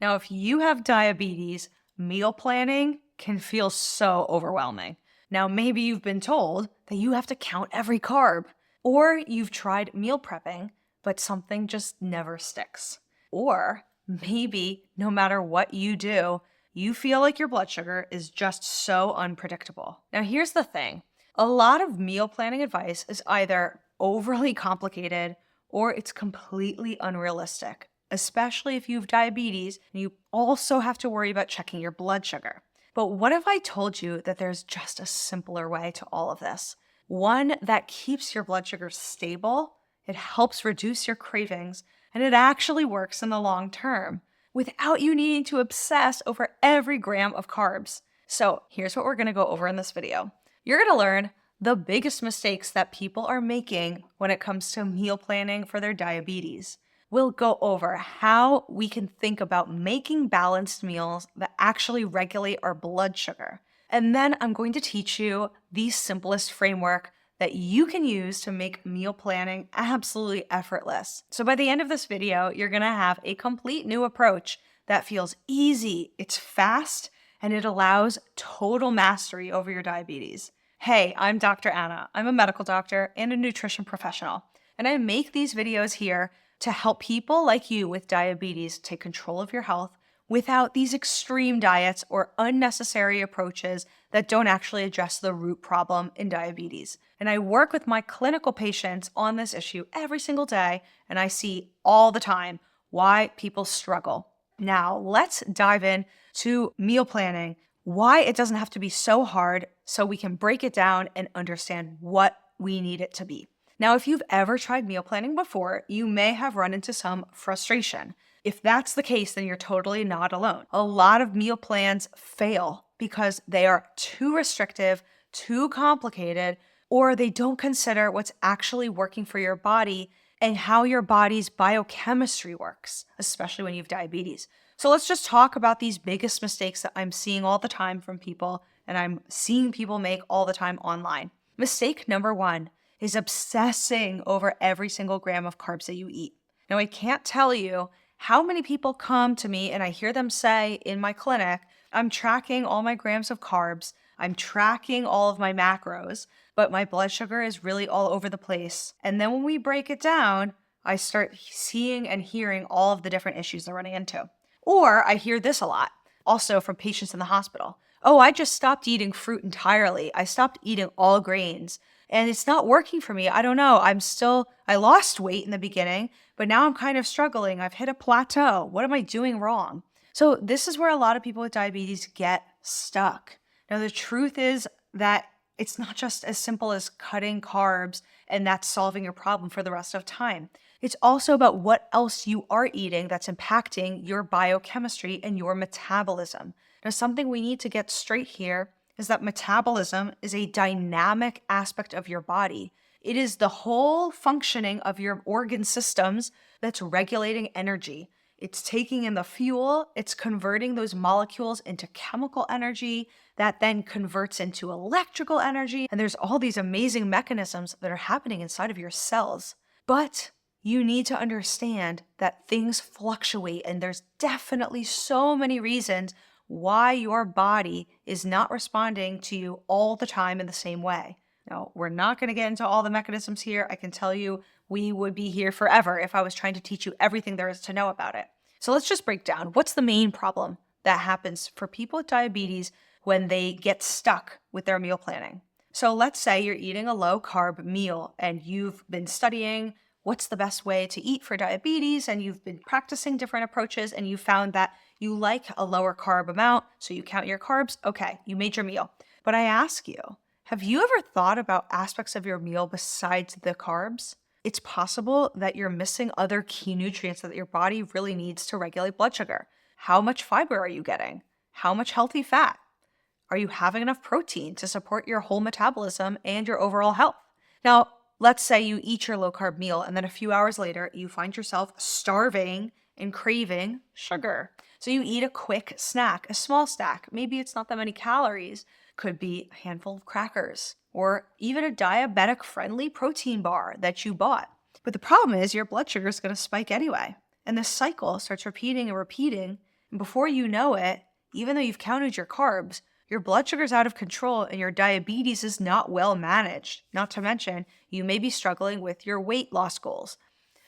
Now, if you have diabetes, meal planning can feel so overwhelming. Now, maybe you've been told that you have to count every carb, or you've tried meal prepping, but something just never sticks. Or maybe no matter what you do, you feel like your blood sugar is just so unpredictable. Now, here's the thing. A lot of meal planning advice is either overly complicated or it's completely unrealistic, especially if you have diabetes and you also have to worry about checking your blood sugar. But what if I told you that there's just a simpler way to all of this? One that keeps your blood sugar stable, it helps reduce your cravings, and it actually works in the long term without you needing to obsess over every gram of carbs. So here's what we're gonna go over in this video. You're gonna learn the biggest mistakes that people are making when it comes to meal planning for their diabetes. We'll go over how we can think about making balanced meals that actually regulate our blood sugar. And then I'm going to teach you the simplest framework that you can use to make meal planning absolutely effortless. So by the end of this video, you're gonna have a complete new approach that feels easy, it's fast, and it allows total mastery over your diabetes. Hey, I'm Dr. Anna. I'm a medical doctor and a nutrition professional, and I make these videos here to help people like you with diabetes take control of your health without these extreme diets or unnecessary approaches that don't actually address the root problem in diabetes. And I work with my clinical patients on this issue every single day, and I see all the time why people struggle. Now, let's dive in to meal planning, why it doesn't have to be so hard so we can break it down and understand what we need it to be. Now, if you've ever tried meal planning before, you may have run into some frustration. If that's the case, then you're totally not alone. A lot of meal plans fail because they are too restrictive, too complicated, or they don't consider what's actually working for your body and how your body's biochemistry works, especially when you have diabetes. So let's just talk about these biggest mistakes that I'm seeing all the time from people and I'm seeing people make all the time online. Mistake number one is obsessing over every single gram of carbs that you eat. Now, I can't tell you how many people come to me and I hear them say in my clinic, I'm tracking all my grams of carbs, I'm tracking all of my macros, but my blood sugar is really all over the place. And then when we break it down, I start seeing and hearing all of the different issues they're running into. Or I hear this a lot, also from patients in the hospital. Oh, I just stopped eating fruit entirely. I stopped eating all grains. And it's not working for me. I don't know. I lost weight in the beginning, but now I'm kind of struggling. I've hit a plateau. What am I doing wrong? So this is where a lot of people with diabetes get stuck. Now, the truth is that it's not just as simple as cutting carbs and that's solving your problem for the rest of time. It's also about what else you are eating that's impacting your biochemistry and your metabolism. Now, something we need to get straight here is that metabolism is a dynamic aspect of your body. It is the whole functioning of your organ systems that's regulating energy. It's taking in the fuel, it's converting those molecules into chemical energy that then converts into electrical energy. And there's all these amazing mechanisms that are happening inside of your cells. But you need to understand that things fluctuate, and there's definitely so many reasons why your body is not responding to you all the time in the same way. Now, we're not going to get into all the mechanisms here. I can tell you we would be here forever if I was trying to teach you everything there is to know about it. So let's just break down what's the main problem that happens for people with diabetes when they get stuck with their meal planning. So let's say you're eating a low carb meal and you've been studying what's the best way to eat for diabetes, and you've been practicing different approaches, and you found that you like a lower carb amount, so you count your carbs. Okay, you made your meal. But I ask you, have you ever thought about aspects of your meal besides the carbs? It's possible that you're missing other key nutrients that your body really needs to regulate blood sugar. How much fiber are you getting? How much healthy fat? Are you having enough protein to support your whole metabolism and your overall health? Now, let's say you eat your low carb meal and then a few hours later, you find yourself starving and craving sugar. So you eat a quick snack, a small snack. Maybe it's not that many calories. Could be a handful of crackers or even a diabetic-friendly protein bar that you bought. But the problem is your blood sugar is going to spike anyway. And this cycle starts repeating and repeating. Before you know it, even though you've counted your carbs, your blood sugar's out of control and your diabetes is not well managed. Not to mention, you may be struggling with your weight loss goals.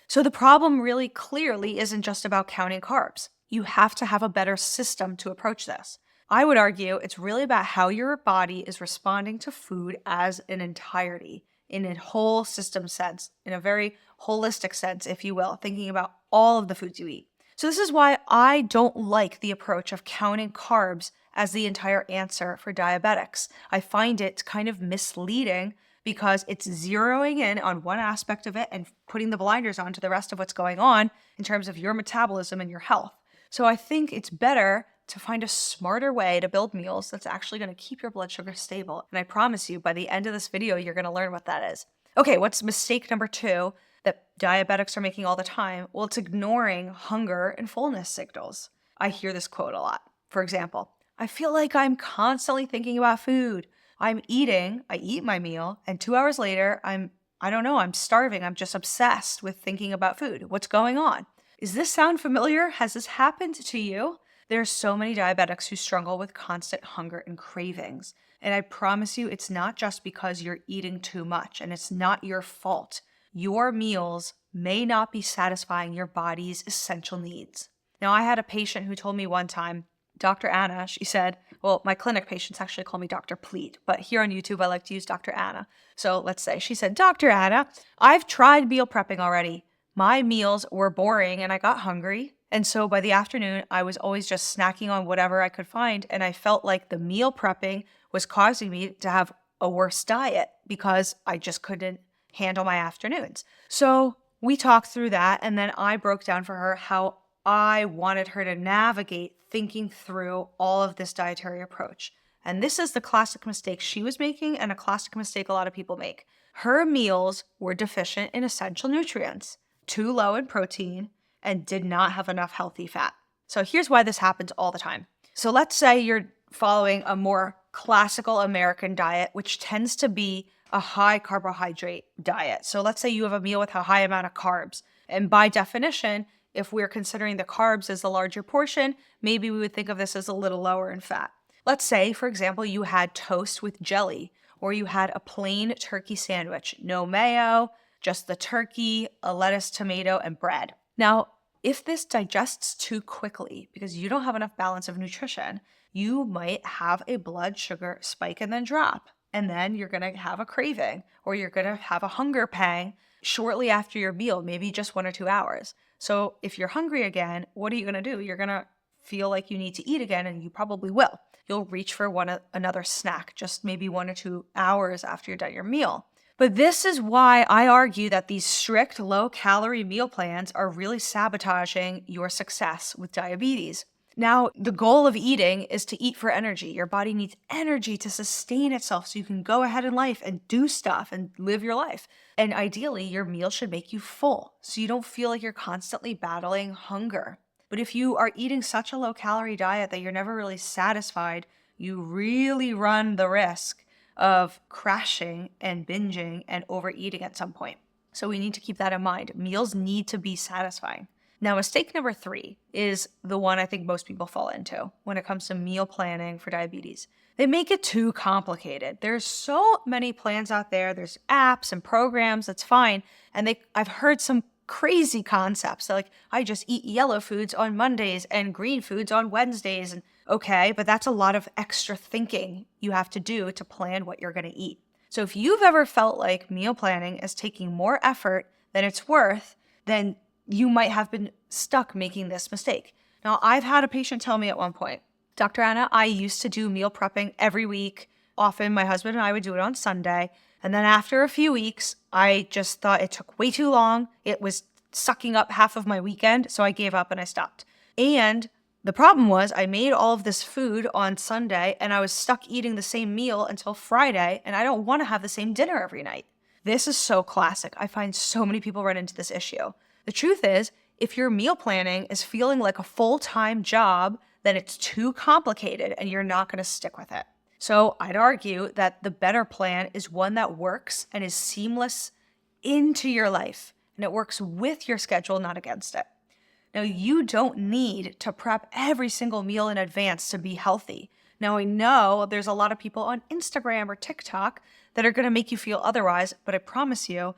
So the problem really clearly isn't just about counting carbs. You have to have a better system to approach this. I would argue it's really about how your body is responding to food as an entirety, in a whole system sense, in a very holistic sense, if you will, thinking about all of the foods you eat. So this is why I don't like the approach of counting carbs as the entire answer for diabetics. I find it kind of misleading because it's zeroing in on one aspect of it and putting the blinders on to the rest of what's going on in terms of your metabolism and your health. So I think it's better to find a smarter way to build meals that's actually going to keep your blood sugar stable. And I promise you, by the end of this video, you're going to learn what that is. Okay, what's mistake number 2 that diabetics are making all the time? Well, it's ignoring hunger and fullness signals. I hear this quote a lot. For example, I feel like I'm constantly thinking about food. I eat my meal, and 2 hours later, I'm starving. I'm just obsessed with thinking about food. What's going on? Does this sound familiar? Has this happened to you? There are so many diabetics who struggle with constant hunger and cravings. And I promise you, it's not just because you're eating too much, and it's not your fault. Your meals may not be satisfying your body's essential needs. Now, I had a patient who told me one time, Dr. Anna, she said, well, my clinic patients actually call me Dr. Pleat, but here on YouTube, I like to use Dr. Anna. So let's say she said, Dr. Anna, I've tried meal prepping already. My meals were boring and I got hungry. And so by the afternoon, I was always just snacking on whatever I could find. And I felt like the meal prepping was causing me to have a worse diet because I just couldn't handle my afternoons. So we talked through that. And then I broke down for her how I wanted her to navigate thinking through all of this dietary approach. And this is the classic mistake she was making and a classic mistake a lot of people make. Her meals were deficient in essential nutrients, too low in protein, and did not have enough healthy fat. So here's why this happens all the time. So let's say you're following a more classical American diet, which tends to be a high carbohydrate diet. So let's say you have a meal with a high amount of carbs. And by definition, if we're considering the carbs as the larger portion, maybe we would think of this as a little lower in fat. Let's say, for example, you had toast with jelly, or you had a plain turkey sandwich, no mayo, just the turkey, a lettuce, tomato, and bread. Now, if this digests too quickly because you don't have enough balance of nutrition, you might have a blood sugar spike and then drop. And then you're going to have a craving, or you're going to have a hunger pang shortly after your meal, maybe just 1 or 2 hours. So if you're hungry again, what are you going to do? You're going to feel like you need to eat again, and you probably will. You'll reach for another snack just maybe 1 or 2 hours after you're done your meal. But this is why I argue that these strict low-calorie meal plans are really sabotaging your success with diabetes. Now, the goal of eating is to eat for energy. Your body needs energy to sustain itself so you can go ahead in life and do stuff and live your life. And ideally, your meal should make you full so you don't feel like you're constantly battling hunger. But if you are eating such a low-calorie diet that you're never really satisfied, you really run the risk of crashing and binging and overeating at some point. So we need to keep that in mind. Meals need to be satisfying. Now, mistake number 3 is the one I think most people fall into when it comes to meal planning for diabetes. They make it too complicated. There's so many plans out there. There's apps and programs. That's fine. And I've heard some crazy concepts. Like, I just eat yellow foods on Mondays and green foods on Wednesdays. And okay, but that's a lot of extra thinking you have to do to plan what you're going to eat. So if you've ever felt like meal planning is taking more effort than it's worth, then you might have been stuck making this mistake. Now, I've had a patient tell me at one point, Dr. Anna, I used to do meal prepping every week. Often my husband and I would do it on Sunday. And then after a few weeks, I just thought it took way too long. It was sucking up half of my weekend. So I gave up and I stopped. And the problem was I made all of this food on Sunday and I was stuck eating the same meal until Friday. And I don't want to have the same dinner every night. This is so classic. I find so many people run into this issue. The truth is, if your meal planning is feeling like a full-time job, then it's too complicated and you're not going to stick with it. So I'd argue that the better plan is one that works and is seamless into your life, and it works with your schedule, not against it. Now, you don't need to prep every single meal in advance to be healthy. Now, I know there's a lot of people on Instagram or TikTok that are going to make you feel otherwise, but I promise you,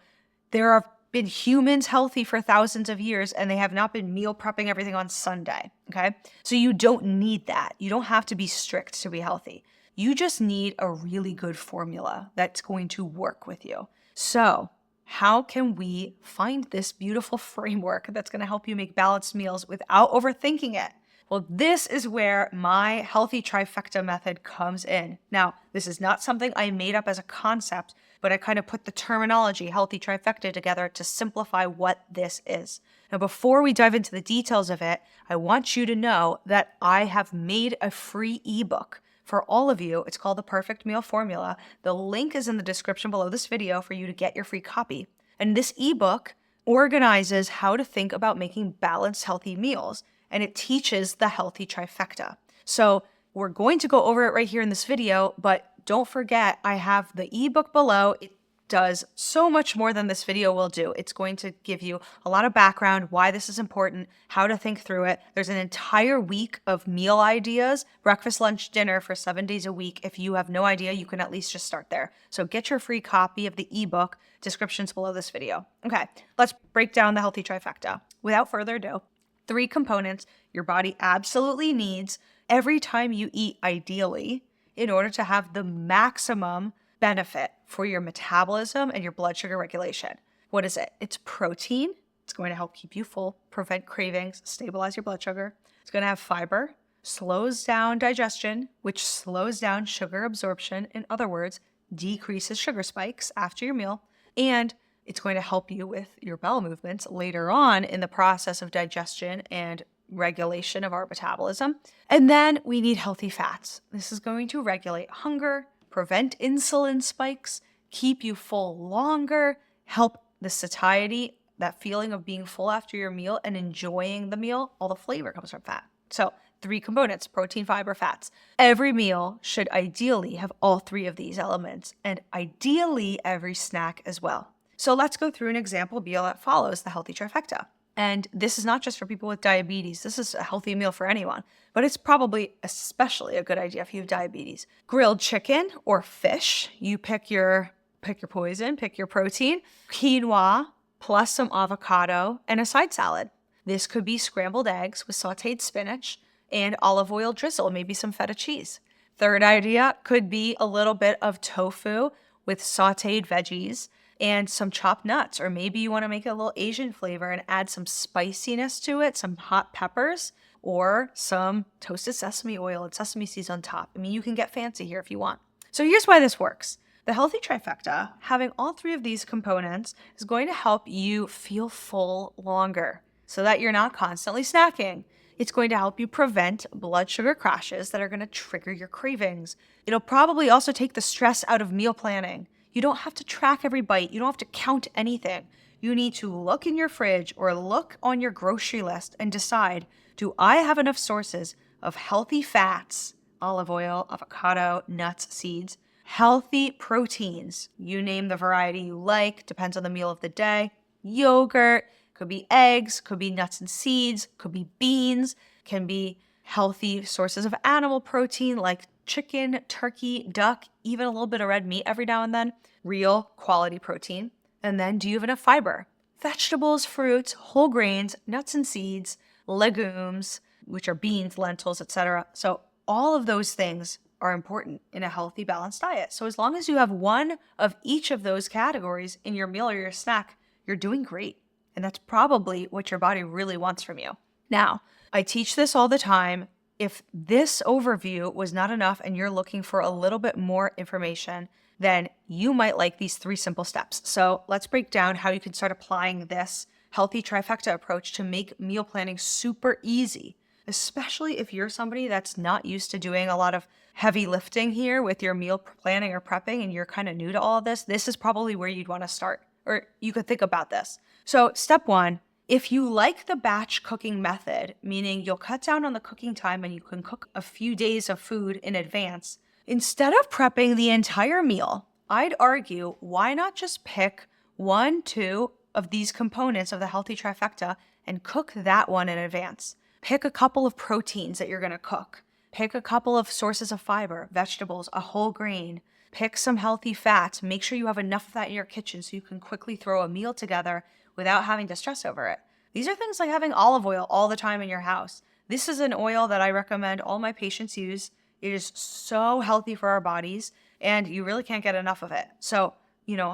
there have been humans healthy for thousands of years and they have not been meal prepping everything on Sunday, okay? So you don't need that. You don't have to be strict to be healthy. You just need a really good formula that's going to work with you. So, how can we find this beautiful framework that's going to help you make balanced meals without overthinking it? Well, this is where my healthy trifecta method comes in. Now, this is not something I made up as a concept, but I kind of put the terminology healthy trifecta together to simplify what this is. Now, before we dive into the details of it, I want you to know that I have made a free ebook for all of you. It's called The Perfect Meal Formula. The link is in the description below this video for you to get your free copy. And this ebook organizes how to think about making balanced, healthy meals, and it teaches the healthy trifecta. So we're going to go over it right here in this video, but don't forget, I have the ebook below. It does so much more than this video will do. It's going to give you a lot of background, why this is important, how to think through it. There's an entire week of meal ideas, breakfast, lunch, dinner for 7 days a week. If you have no idea, you can at least just start there. So get your free copy of the ebook, descriptions below this video. Okay, let's break down the healthy trifecta. Without further ado, 3 components your body absolutely needs every time you eat, ideally, in order to have the maximum benefit for your metabolism and your blood sugar regulation. What is it? It's protein. It's going to help keep you full, prevent cravings, stabilize your blood sugar. It's going to have fiber, slows down digestion, which slows down sugar absorption. In other words, decreases sugar spikes after your meal. And it's going to help you with your bowel movements later on in the process of digestion and regulation of our metabolism. And then we need healthy fats. This is going to regulate hunger, prevent insulin spikes, keep you full longer, help the satiety, that feeling of being full after your meal and enjoying the meal. All the flavor comes from fat. So 3 components: protein, fiber, fats. Every meal should ideally have all 3 of these elements, and ideally every snack as well. So let's go through an example meal that follows the healthy trifecta. And this is not just for people with diabetes. This is a healthy meal for anyone, but it's probably especially a good idea if you have diabetes. Grilled chicken or fish. You pick your poison, pick your protein. Quinoa plus some avocado and a side salad. This could be scrambled eggs with sauteed spinach and olive oil drizzle, maybe some feta cheese. Third idea could be a little bit of tofu with sauteed veggies and some chopped nuts, or maybe you want to make it a little Asian flavor and add some spiciness to it, some hot peppers, or some toasted sesame oil and sesame seeds on top. I mean, you can get fancy here if you want. So here's why this works. The healthy trifecta, having all 3 of these components, is going to help you feel full longer so that you're not constantly snacking. It's going to help you prevent blood sugar crashes that are going to trigger your cravings. It'll probably also take the stress out of meal planning. You don't have to track every bite. You don't have to count anything. You need to look in your fridge or look on your grocery list and decide, do I have enough sources of healthy fats, olive oil, avocado, nuts, seeds, healthy proteins, you name the variety you like, depends on the meal of the day, yogurt, could be eggs, could be nuts and seeds, could be beans, can be healthy sources of animal protein like chicken, turkey, duck, even a little bit of red meat every now and then, real quality protein. And then do you have enough fiber? Vegetables, fruits, whole grains, nuts and seeds, legumes, which are beans, lentils, etc. So all of those things are important in a healthy, balanced diet. So as long as you have one of each of those categories in your meal or your snack, you're doing great. And that's probably what your body really wants from you. Now, I teach this all the time. If this overview was not enough and you're looking for a little bit more information, then you might like these 3 simple steps. So let's break down how you can start applying this healthy trifecta approach to make meal planning super easy, especially if you're somebody that's not used to doing a lot of heavy lifting here with your meal planning or prepping and you're kind of new to all of this. This is probably where you'd want to start, or you could think about this. So step 1, if you like the batch cooking method, meaning you'll cut down on the cooking time and you can cook a few days of food in advance, instead of prepping the entire meal, I'd argue, why not just pick 1, 2 of these components of the healthy trifecta and cook that one in advance. Pick a couple of proteins that you're going to cook. Pick a couple of sources of fiber, vegetables, a whole grain. Pick some healthy fats. Make sure you have enough of that in your kitchen so you can quickly throw a meal together without having to stress over it. These are things like having olive oil all the time in your house. This is an oil that I recommend all my patients use. It is so healthy for our bodies, and you really can't get enough of it. So,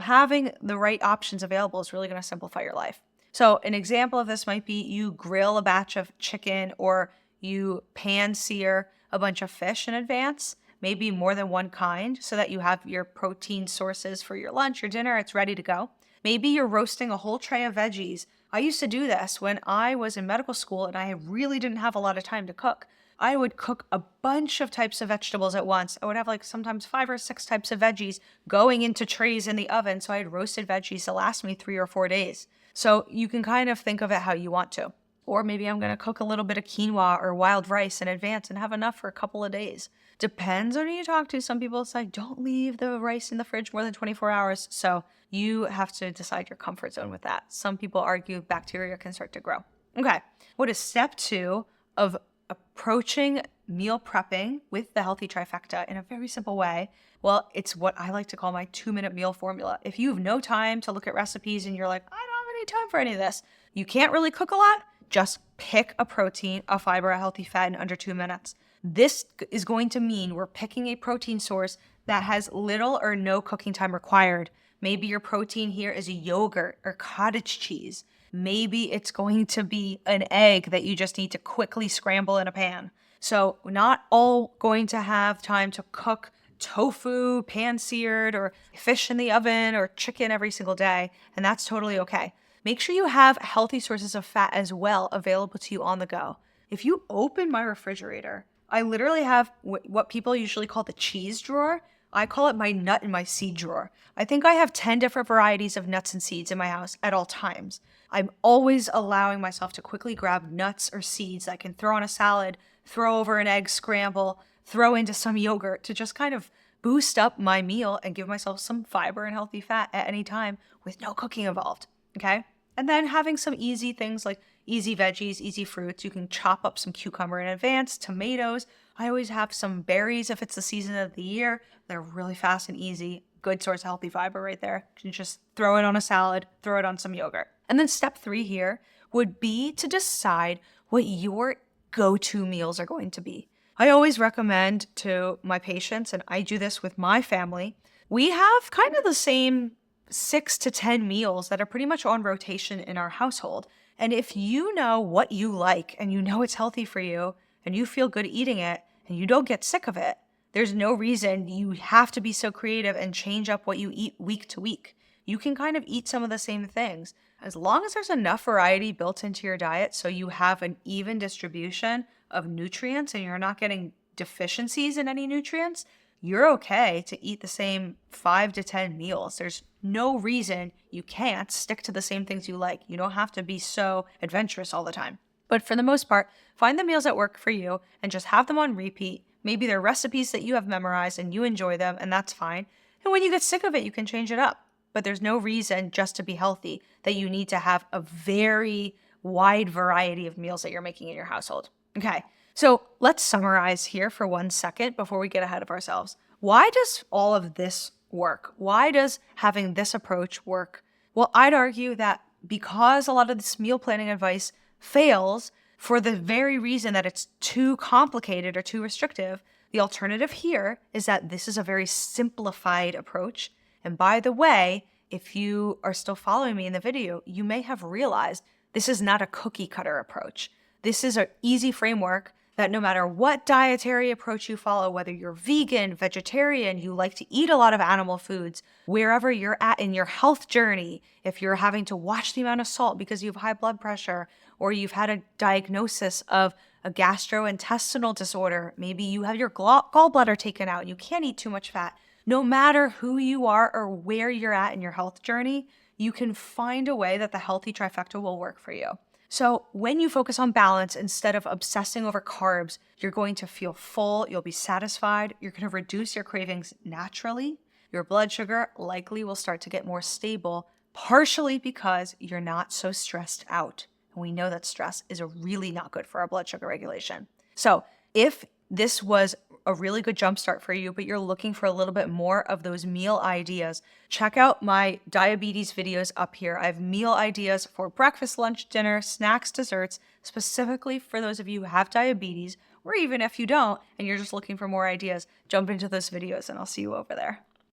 having the right options available is really going to simplify your life. So an example of this might be you grill a batch of chicken, or you pan sear a bunch of fish in advance, maybe more than one kind, so that you have your protein sources for your lunch or dinner. It's ready to go. Maybe you're roasting a whole tray of veggies. I used to do this when I was in medical school and I really didn't have a lot of time to cook. I would cook a bunch of types of vegetables at once. I would have sometimes 5 or 6 types of veggies going into trays in the oven. So I had roasted veggies to last me 3 or 4 days. So you can kind of think of it how you want to. Or maybe I'm going to cook a little bit of quinoa or wild rice in advance and have enough for a couple of days. Depends on who you talk to. Some people say, don't leave the rice in the fridge more than 24 hours. So you have to decide your comfort zone with that. Some people argue bacteria can start to grow. Okay, what is step 2 of approaching meal prepping with the healthy trifecta in a very simple way? Well, it's what I like to call my 2-minute meal formula. If you have no time to look at recipes and you're like, I don't have any time for any of this, you can't really cook a lot, just pick a protein, a fiber, a healthy fat in under 2 minutes. This is going to mean we're picking a protein source that has little or no cooking time required. Maybe your protein here is a yogurt or cottage cheese. Maybe it's going to be an egg that you just need to quickly scramble in a pan. So not all going to have time to cook tofu, pan-seared, or fish in the oven, or chicken every single day, and that's totally okay. Make sure you have healthy sources of fat as well available to you on the go. If you open my refrigerator, I literally have what people usually call the cheese drawer. I call it my nut and my seed drawer. I think I have 10 different varieties of nuts and seeds in my house at all times. I'm always allowing myself to quickly grab nuts or seeds I can throw on a salad, throw over an egg scramble, throw into some yogurt to just kind of boost up my meal and give myself some fiber and healthy fat at any time with no cooking involved, okay? And then having some easy things like easy veggies, easy fruits. You can chop up some cucumber in advance, tomatoes. I always have some berries if it's the season of the year. They're really fast and easy. Good source of healthy fiber right there. You can just throw it on a salad, throw it on some yogurt. And then step 3 here would be to decide what your go-to meals are going to be. I always recommend to my patients, and I do this with my family, we have kind of the same 6 to 10 meals that are pretty much on rotation in our household. And if you know what you like and you know it's healthy for you and you feel good eating it and you don't get sick of it, there's no reason you have to be so creative and change up what you eat week to week. You can kind of eat some of the same things. As long as there's enough variety built into your diet so you have an even distribution of nutrients and you're not getting deficiencies in any nutrients, you're okay to eat the same 5 to 10 meals. There's no reason you can't stick to the same things you like. You don't have to be so adventurous all the time. But for the most part, find the meals that work for you and just have them on repeat. Maybe they're recipes that you have memorized and you enjoy them, and that's fine. And when you get sick of it, you can change it up. But there's no reason just to be healthy that you need to have a very wide variety of meals that you're making in your household. Okay, so let's summarize here for 1 second before we get ahead of ourselves. Why does all of this work? Why does having this approach work? Well, I'd argue that because a lot of this meal planning advice fails for the very reason that it's too complicated or too restrictive, the alternative here is that this is a very simplified approach. And by the way, if you are still following me in the video, you may have realized this is not a cookie cutter approach. This is an easy framework that no matter what dietary approach you follow, whether you're vegan, vegetarian, you like to eat a lot of animal foods, wherever you're at in your health journey, if you're having to watch the amount of salt because you have high blood pressure, or you've had a diagnosis of a gastrointestinal disorder, maybe you have your gallbladder taken out and you can't eat too much fat. No matter who you are or where you're at in your health journey, you can find a way that the healthy trifecta will work for you. So when you focus on balance instead of obsessing over carbs, you're going to feel full, you'll be satisfied, you're going to reduce your cravings naturally, your blood sugar likely will start to get more stable, partially because you're not so stressed out. And we know that stress is really not good for our blood sugar regulation. So if this was a really good jumpstart for you, but you're looking for a little bit more of those meal ideas, check out my diabetes videos up here. I have meal ideas for breakfast, lunch, dinner, snacks, desserts, specifically for those of you who have diabetes, or even if you don't and you're just looking for more ideas, jump into those videos and I'll see you over there.